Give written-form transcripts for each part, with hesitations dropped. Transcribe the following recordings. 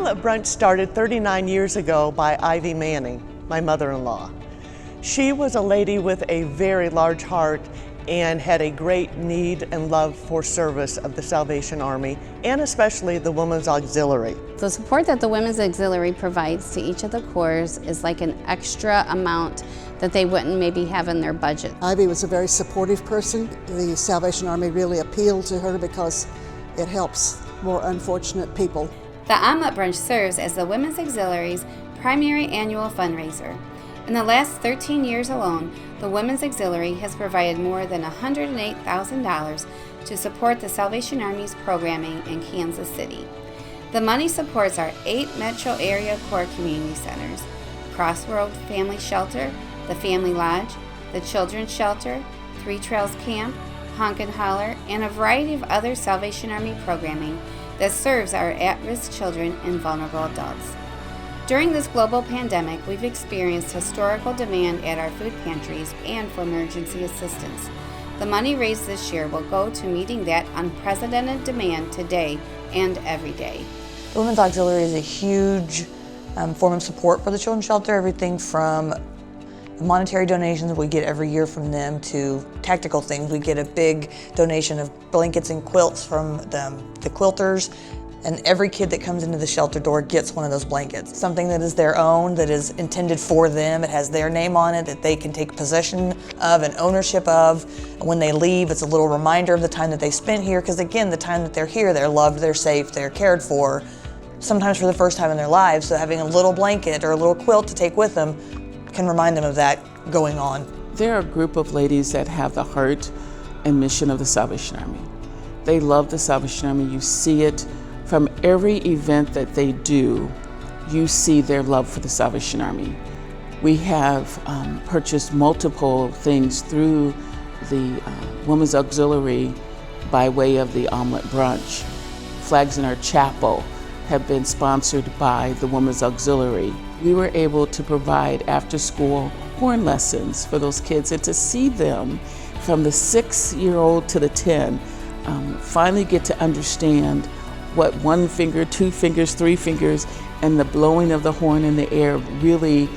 Omelet Brunch started 39 years ago by Ivy Manning, my mother-in-law. She was a lady with a very large heart and had a great need and love for service of the Salvation Army, and especially the Women's Auxiliary. The support that the Women's Auxiliary provides to each of the corps is like an extra amount that they wouldn't maybe have in their budget. Ivy was a very supportive person. The Salvation Army really appealed to her because it helps more unfortunate people. The Omelet Brunch serves as the Women's Auxiliary's primary annual fundraiser. In the last 13 years alone, the Women's Auxiliary has provided more than $108,000 to support the Salvation Army's programming in Kansas City. The money supports our 8 metro area core community centers: Crossroad Family Shelter, the Family Lodge, the Children's Shelter, Three Trails Camp, Honk and Holler, and a variety of other Salvation Army programming that serves our at-risk children and vulnerable adults. During this global pandemic, we've experienced historical demand at our food pantries and for emergency assistance. The money raised this year will go to meeting that unprecedented demand today and every day. The Women's Auxiliary is a huge form of support for the children's shelter, everything from monetary donations we get every year from them to tactical things. We get a big donation of blankets and quilts from the quilters, and every kid that comes into the shelter door gets one of those blankets. Something that is their own, that is intended for them. It has their name on it that they can take possession of and ownership of. When they leave, it's a little reminder of the time that they spent here, because again, the time that they're here, they're loved, they're safe, they're cared for, sometimes for the first time in their lives. So having a little blanket or a little quilt to take with them can remind them of that going on. They're a group of ladies that have the heart and mission of the Salvation Army. They love the Salvation Army. You see it from every event that they do. You see their love for the Salvation Army. We have purchased multiple things through the Women's Auxiliary by way of the Omelet Brunch. Flags in our chapel have been sponsored by the Women's Auxiliary. We were able to provide after-school horn lessons for those kids, and to see them from the 6-year-old to the 10 finally get to understand what 1 finger, 2 fingers, 3 fingers, and the blowing of the horn in the air really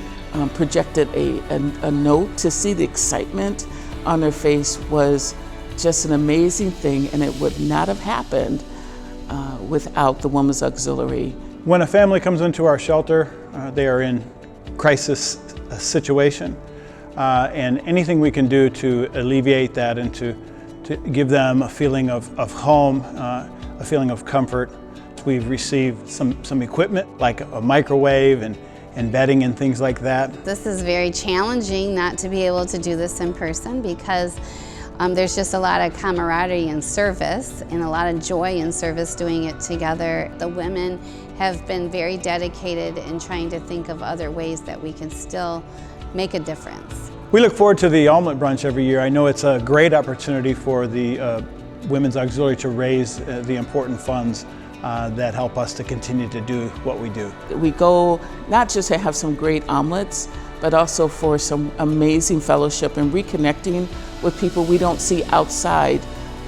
projected a note. To see the excitement on their face was just an amazing thing, and it would not have happened without the Women's Auxiliary. When a family comes into our shelter, they are in crisis situation, and anything we can do to alleviate that and to give them a feeling of home, a feeling of comfort. We've received some equipment like a microwave and bedding and things like that. This is very challenging not to be able to do this in person, because there's just a lot of camaraderie in service and a lot of joy in service doing it together. The women have been very dedicated in trying to think of other ways that we can still make a difference. We look forward to the Omelet Brunch every year. I know it's a great opportunity for the Women's Auxiliary to raise the important funds that help us to continue to do what we do. We go not just to have some great omelets, but also for some amazing fellowship and reconnecting with people we don't see outside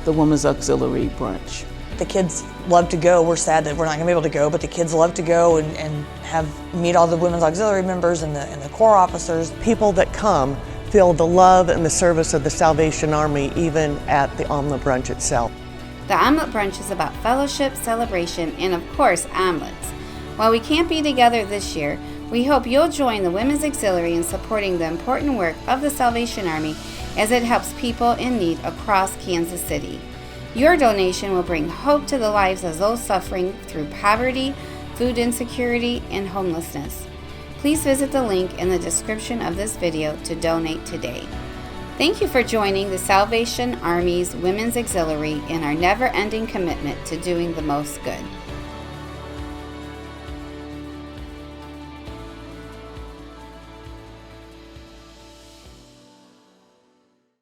the Women's Auxiliary Brunch. The kids love to go. We're sad that we're not going to be able to go, but the kids love to go and meet all the Women's Auxiliary members and the Corps officers. People that come feel the love and the service of the Salvation Army even at the Omelet Brunch itself. The Omelet Brunch is about fellowship, celebration, and of course, omelets. While we can't be together this year, we hope you'll join the Women's Auxiliary in supporting the important work of the Salvation Army as it helps people in need across Kansas City. Your donation will bring hope to the lives of those suffering through poverty, food insecurity, and homelessness. Please visit the link in the description of this video to donate today. Thank you for joining the Salvation Army's Women's Auxiliary in our never-ending commitment to doing the most good.